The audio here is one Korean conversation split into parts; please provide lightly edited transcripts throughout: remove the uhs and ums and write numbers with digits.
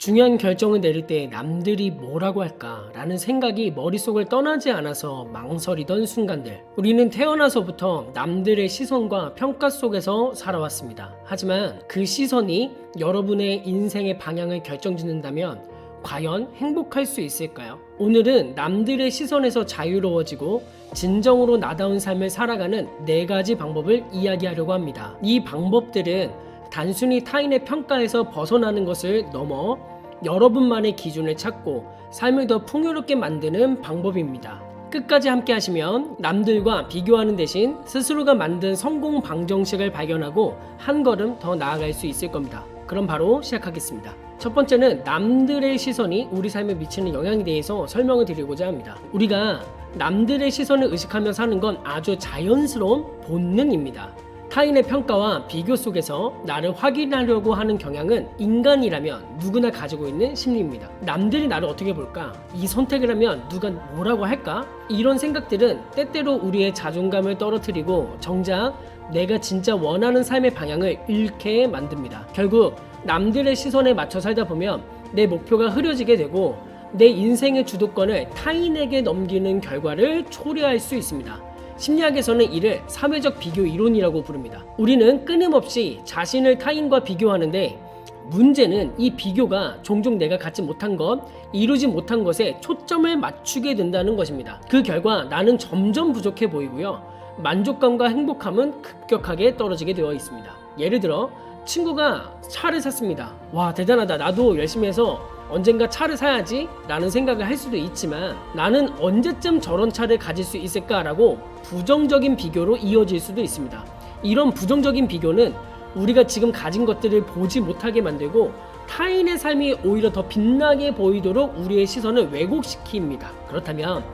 중요한 결정을 내릴 때 남들이 뭐라고 할까라는 생각이 머릿속을 떠나지 않아서 망설이던 순간들. 우리는 태어나서부터 남들의 시선과 평가 속에서 살아왔습니다. 하지만 그 시선이 여러분의 인생의 방향을 결정짓는다면 과연 행복할 수 있을까요? 오늘은 남들의 시선에서 자유로워지고 진정으로 나다운 삶을 살아가는 4가지 방법을 이야기하려고 합니다. 이 방법들은 단순히 타인의 평가에서 벗어나는 것을 넘어 여러분만의 기준을 찾고 삶을 더 풍요롭게 만드는 방법입니다. 끝까지 함께 하시면 남들과 비교하는 대신 스스로가 만든 성공 방정식을 발견하고 한 걸음 더 나아갈 수 있을 겁니다. 그럼 바로 시작하겠습니다. 첫 번째는 남들의 시선이 우리 삶에 미치는 영향에 대해서 설명을 드리고자 합니다. 우리가 남들의 시선을 의식하며 사는 건 아주 자연스러운 본능입니다. 타인의 평가와 비교 속에서 나를 확인하려고 하는 경향은 인간이라면 누구나 가지고 있는 심리입니다. 남들이 나를 어떻게 볼까? 이 선택을 하면 누가 뭐라고 할까? 이런 생각들은 때때로 우리의 자존감을 떨어뜨리고 정작 내가 진짜 원하는 삶의 방향을 잃게 만듭니다. 결국 남들의 시선에 맞춰 살다 보면 내 목표가 흐려지게 되고 내 인생의 주도권을 타인에게 넘기는 결과를 초래할 수 있습니다. 심리학에서는 이를 사회적 비교 이론이라고 부릅니다. 우리는 끊임없이 자신을 타인과 비교하는데 문제는 이 비교가 종종 내가 갖지 못한 것, 이루지 못한 것에 초점을 맞추게 된다는 것입니다. 그 결과 나는 점점 부족해 보이고요. 만족감과 행복감은 급격하게 떨어지게 되어 있습니다. 예를 들어 친구가 차를 샀습니다. 와, 대단하다. 나도 열심히 해서 언젠가 차를 사야지 라는 생각을 할 수도 있지만 나는 언제쯤 저런 차를 가질 수 있을까라고 부정적인 비교로 이어질 수도 있습니다. 이런 부정적인 비교는 우리가 지금 가진 것들을 보지 못하게 만들고 타인의 삶이 오히려 더 빛나게 보이도록 우리의 시선을 왜곡시킵니다. 그렇다면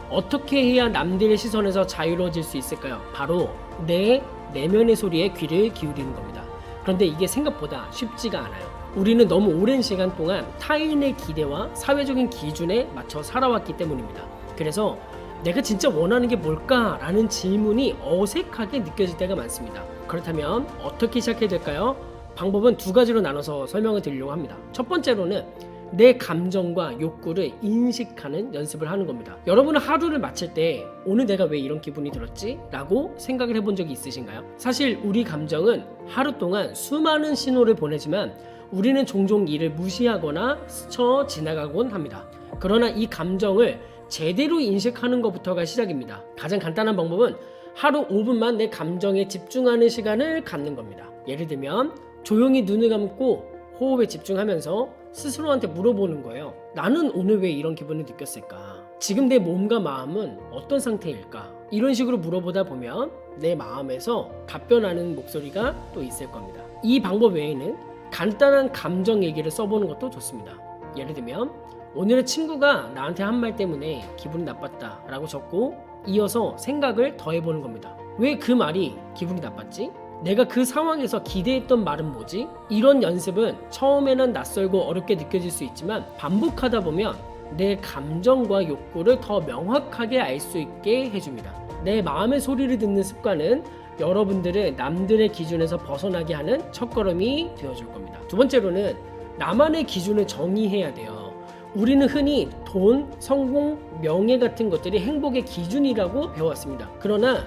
어떻게 해야 남들의 시선에서 자유로워질 수 있을까요? 바로 내 내면의 소리에 귀를 기울이는 겁니다. 그런데 이게 생각보다 쉽지가 않아요. 우리는 너무 오랜 시간 동안 타인의 기대와 사회적인 기준에 맞춰 살아왔기 때문입니다. 그래서 내가 진짜 원하는 게 뭘까라는 질문이 어색하게 느껴질 때가 많습니다. 그렇다면 어떻게 시작해야 될까요? 방법은 2가지로 나눠서 설명을 드리려고 합니다. 첫 번째로는 내 감정과 욕구를 인식하는 연습을 하는 겁니다. 여러분은 하루를 마칠 때 오늘 내가 왜 이런 기분이 들었지? 라고 생각을 해본 적이 있으신가요? 사실 우리 감정은 하루 동안 수많은 신호를 보내지만 우리는 종종 이를 무시하거나 스쳐 지나가곤 합니다. 그러나 이 감정을 제대로 인식하는 것부터가 시작입니다. 가장 간단한 방법은 하루 5분만 내 감정에 집중하는 시간을 갖는 겁니다. 예를 들면 조용히 눈을 감고 호흡에 집중하면서 스스로한테 물어보는 거예요. 나는 오늘 왜 이런 기분을 느꼈을까? 지금 내 몸과 마음은 어떤 상태일까? 이런 식으로 물어보다 보면 내 마음에서 답변하는 목소리가 또 있을 겁니다. 이 방법 외에는 간단한 감정 얘기를 써보는 것도 좋습니다. 예를 들면 오늘의 친구가 나한테 한 말 때문에 기분이 나빴다 라고 적고 이어서 생각을 더해보는 겁니다. 왜 그 말이 기분이 나빴지? 내가 그 상황에서 기대했던 말은 뭐지? 이런 연습은 처음에는 낯설고 어렵게 느껴질 수 있지만 반복하다 보면 내 감정과 욕구를 더 명확하게 알 수 있게 해줍니다. 내 마음의 소리를 듣는 습관은 여러분들을 남들의 기준에서 벗어나게 하는 첫걸음이 되어줄 겁니다. 2번째로는 나만의 기준을 정의해야 돼요. 우리는 흔히 돈, 성공, 명예 같은 것들이 행복의 기준이라고 배웠습니다. 그러나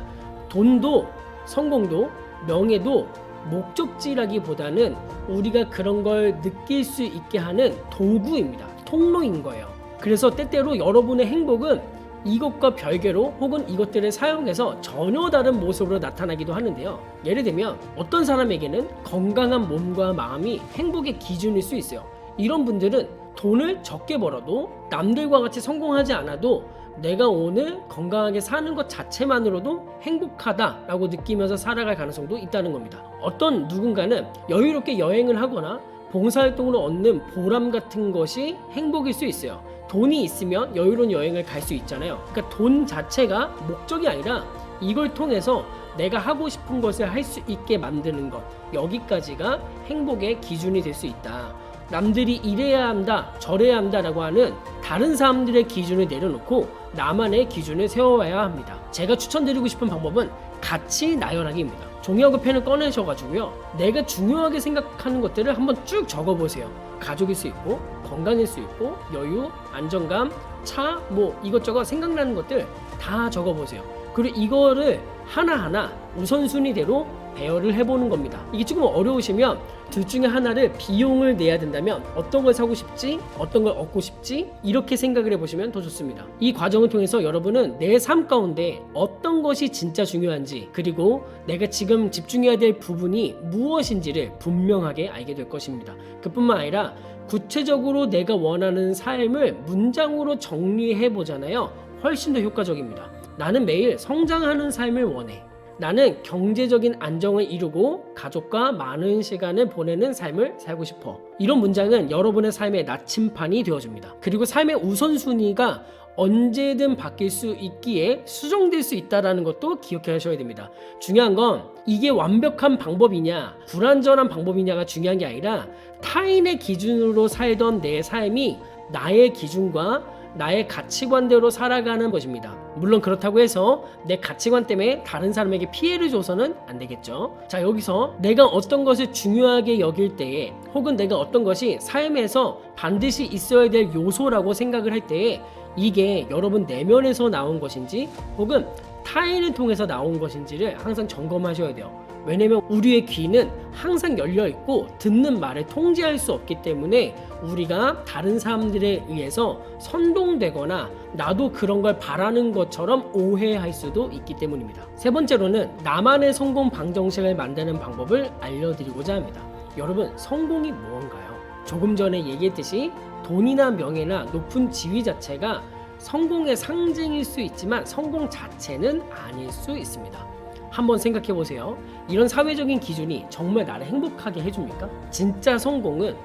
돈도 성공도 명예도 목적지라기보다는 우리가 그런 걸 느낄 수 있게 하는 도구입니다. 통로인 거예요. 그래서 때때로 여러분의 행복은 이것과 별개로 혹은 이것들을 사용해서 전혀 다른 모습으로 나타나기도 하는데요. 예를 들면 어떤 사람에게는 건강한 몸과 마음이 행복의 기준일 수 있어요. 이런 분들은 돈을 적게 벌어도 남들과 같이 성공하지 않아도 내가 오늘 건강하게 사는 것 자체만으로도 행복하다라고 느끼면서 살아갈 가능성도 있다는 겁니다. 어떤 누군가는 여유롭게 여행을 하거나 봉사활동으로 얻는 보람 같은 것이 행복일 수 있어요. 돈이 있으면 여유로운 여행을 갈 수 있잖아요. 그러니까 돈 자체가 목적이 아니라 이걸 통해서 내가 하고 싶은 것을 할 수 있게 만드는 것, 여기까지가 행복의 기준이 될 수 있다. 남들이 이래야 한다, 저래야 한다라고 하는 다른 사람들의 기준을 내려놓고 나만의 기준을 세워야 합니다. 제가 추천드리고 싶은 방법은 가치 나열하기입니다. 종이하고 펜을 꺼내셔가지고요, 내가 중요하게 생각하는 것들을 한번 쭉 적어보세요. 가족일 수 있고 건강일 수 있고 여유, 안정감, 차, 뭐 이것저것 생각나는 것들 다 적어보세요. 그리고 이거를 하나하나 우선순위대로 배열을 해보는 겁니다. 이게 조금 어려우시면 둘 중에 하나를 비용을 내야 된다면 어떤 걸 사고 싶지, 어떤 걸 얻고 싶지, 이렇게 생각을 해보시면 더 좋습니다. 이 과정을 통해서 여러분은 내 삶 가운데 어떤 것이 진짜 중요한지, 그리고 내가 지금 집중해야 될 부분이 무엇인지를 분명하게 알게 될 것입니다. 그뿐만 아니라 구체적으로 내가 원하는 삶을 문장으로 정리해 보잖아요. 훨씬 더 효과적입니다. 나는 매일 성장하는 삶을 원해. 나는 경제적인 안정을 이루고 가족과 많은 시간을 보내는 삶을 살고 싶어. 이런 문장은 여러분의 삶의 나침판이 되어줍니다. 그리고 삶의 우선순위가 언제든 바뀔 수 있기에 수정될 수 있다는 것도 기억하셔야 됩니다. 중요한 건 이게 완벽한 방법이냐 불완전한 방법이냐가 중요한 게 아니라 타인의 기준으로 살던 내 삶이 나의 기준과 나의 가치관대로 살아가는 것입니다. 물론 그렇다고 해서 내 가치관 때문에 다른 사람에게 피해를 줘서는 안 되겠죠. 자, 여기서 내가 어떤 것을 중요하게 여길 때에, 혹은 내가 어떤 것이 삶에서 반드시 있어야 될 요소라고 생각을 할 때에 이게 여러분 내면에서 나온 것인지 혹은 타인을 통해서 나온 것인지를 항상 점검하셔야 돼요. 왜냐면 우리의 귀는 항상 열려있고 듣는 말을 통제할 수 없기 때문에 우리가 다른 사람들에 의해서 선동되거나 나도 그런 걸 바라는 것처럼 오해할 수도 있기 때문입니다. 세 번째로는 나만의 성공 방정식을 만드는 방법을 알려드리고자 합니다. 여러분, 성공이 무언가요? 조금 전에 얘기했듯이 돈이나 명예나 높은 지위 자체가 성공의 상징일 수 있지만 성공 자체는 아닐 수 있습니다. 한번 생각해 보세요. 이런 사회적인 기준이 정말 나를 행복하게 해줍니까? 진짜 성공은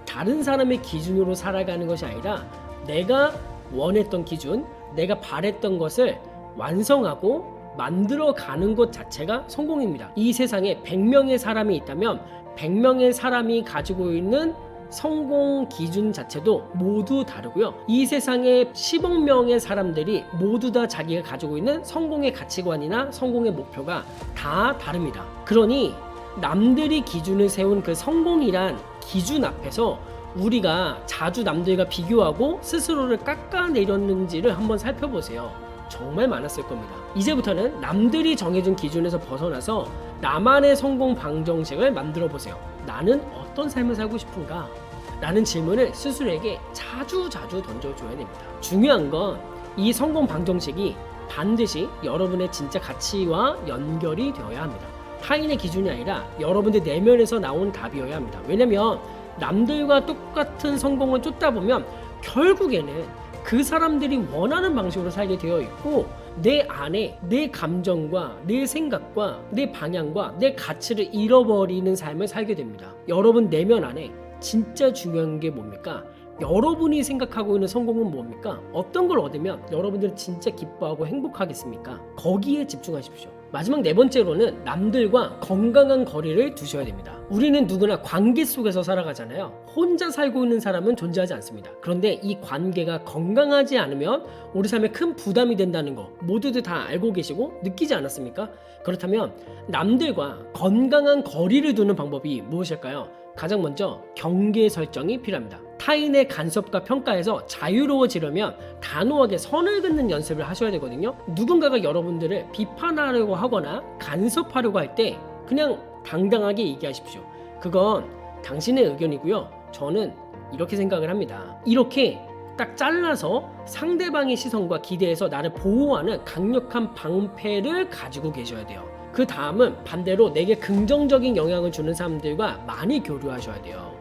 다른 사람의 기준으로 살아가는 것이 아니라 내가 원했던 기준, 내가 바랬던 것을 완성하고 만들어가는 것 자체가 성공입니다. 이 세상에 100명의 사람이 있다면 100명의 사람이 가지고 있는 성공 기준 자체도 모두 다르고요. 이 세상에 10억 명의 사람들이 모두 다 자기가 가지고 있는 성공의 가치관이나 성공의 목표가 다 다릅니다. 그러니 남들이 기준을 세운 그 성공이란 기준 앞에서 우리가 자주 남들과 비교하고 스스로를 깎아내렸는지를 한번 살펴보세요. 정말 많았을 겁니다. 이제부터는 남들이 정해준 기준에서 벗어나서 나만의 성공 방정식을 만들어 보세요. 나는 어떤 삶을 살고 싶은가? 라는 질문을 스스로에게 자주 던져줘야 됩니다. 중요한 건 이 성공 방정식이 반드시 여러분의 진짜 가치와 연결이 되어야 합니다. 타인의 기준이 아니라 여러분의 내면에서 나온 답이어야 합니다. 왜냐면 남들과 똑같은 성공을 쫓다 보면 결국에는 그 사람들이 원하는 방식으로 살게 되어 있고 내 안에 내 감정과 내 생각과 내 방향과 내 가치를 잃어버리는 삶을 살게 됩니다. 여러분 내면 안에 진짜 중요한 게 뭡니까? 여러분이 생각하고 있는 성공은 뭡니까? 어떤 걸 얻으면 여러분들은 진짜 기뻐하고 행복하겠습니까? 거기에 집중하십시오. 마지막 네 번째로는 남들과 건강한 거리를 두셔야 됩니다. 우리는 누구나 관계 속에서 살아가잖아요. 혼자 살고 있는 사람은 존재하지 않습니다. 그런데 이 관계가 건강하지 않으면 우리 삶에 큰 부담이 된다는 거 모두들 다 알고 계시고 느끼지 않았습니까? 그렇다면 남들과 건강한 거리를 두는 방법이 무엇일까요? 가장 먼저 경계 설정이 필요합니다. 타인의 간섭과 평가에서 자유로워지려면 단호하게 선을 긋는 연습을 하셔야 되거든요. 누군가가 여러분들을 비판하려고 하거나 간섭하려고 할 때 그냥 당당하게 얘기하십시오. 그건 당신의 의견이고요. 저는 이렇게 생각을 합니다. 이렇게 딱 잘라서 상대방의 시선과 기대에서 나를 보호하는 강력한 방패를 가지고 계셔야 돼요. 그 다음은 반대로 내게 긍정적인 영향을 주는 사람들과 많이 교류하셔야 돼요.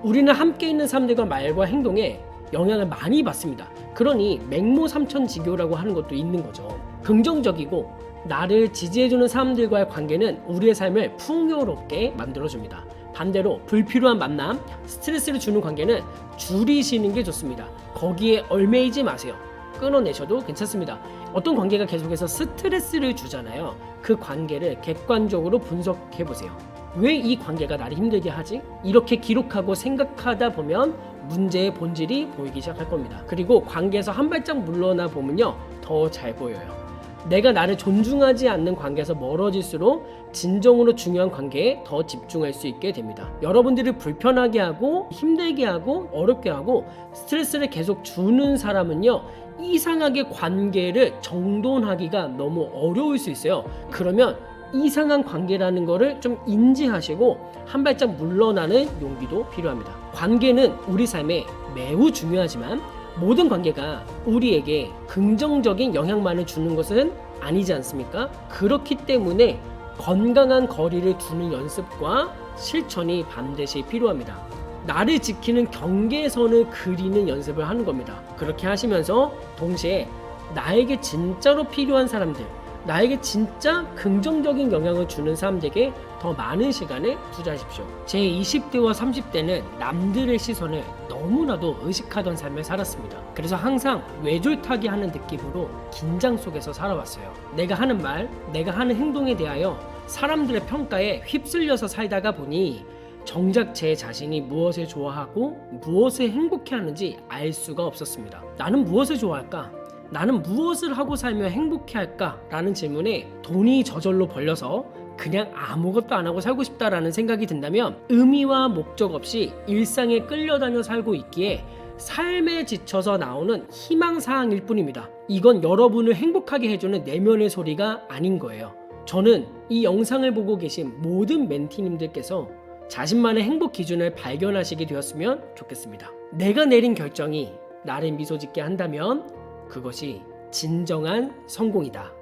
우리는 함께 있는 사람들과 말과 행동에 영향을 많이 받습니다. 그러니 맹모삼천지교라고 하는 것도 있는 거죠. 긍정적이고 나를 지지해주는 사람들과의 관계는 우리의 삶을 풍요롭게 만들어줍니다. 반대로 불필요한 만남, 스트레스를 주는 관계는 줄이시는 게 좋습니다. 거기에 얽매이지 마세요. 끊어내셔도 괜찮습니다. 어떤 관계가 계속해서 스트레스를 주잖아요. 그 관계를 객관적으로 분석해보세요. 왜 이 관계가 나를 힘들게 하지? 이렇게 기록하고 생각하다 보면 문제의 본질이 보이기 시작할 겁니다. 그리고 관계에서 한 발짝 물러나 보면요, 더 잘 보여요. 내가 나를 존중하지 않는 관계에서 멀어질수록 진정으로 중요한 관계에 더 집중할 수 있게 됩니다. 여러분들이 불편하게 하고 힘들게 하고 어렵게 하고 스트레스를 계속 주는 사람은요, 이상하게 관계를 정돈하기가 너무 어려울 수 있어요. 그러면 이상한 관계라는 거를 좀 인지하시고 한 발짝 물러나는 용기도 필요합니다. 관계는 우리 삶에 매우 중요하지만 모든 관계가 우리에게 긍정적인 영향만을 주는 것은 아니지 않습니까? 그렇기 때문에 건강한 거리를 두는 연습과 실천이 반드시 필요합니다. 나를 지키는 경계선을 그리는 연습을 하는 겁니다. 그렇게 하시면서 동시에 나에게 진짜로 필요한 사람들, 나에게 진짜 긍정적인 영향을 주는 사람들에게 더 많은 시간을 투자하십시오. 제 20대와 30대는 남들의 시선을 너무나도 의식하던 삶을 살았습니다. 그래서 항상 외줄타기 하는 느낌으로 긴장 속에서 살아왔어요. 내가 하는 말, 내가 하는 행동에 대하여 사람들의 평가에 휩쓸려서 살다가 보니 정작 제 자신이 무엇을 좋아하고 무엇을 행복해하는지 알 수가 없었습니다. 나는 무엇을 좋아할까? 나는 무엇을 하고 살면 행복해할까? 라는 질문에 돈이 저절로 벌려서 그냥 아무것도 안 하고 살고 싶다라는 생각이 든다면 의미와 목적 없이 일상에 끌려다녀 살고 있기에 삶에 지쳐서 나오는 희망사항일 뿐입니다. 이건 여러분을 행복하게 해주는 내면의 소리가 아닌 거예요. 저는 이 영상을 보고 계신 모든 멘티님들께서 자신만의 행복 기준을 발견하시게 되었으면 좋겠습니다. 내가 내린 결정이 나를 미소 짓게 한다면 그것이 진정한 성공이다.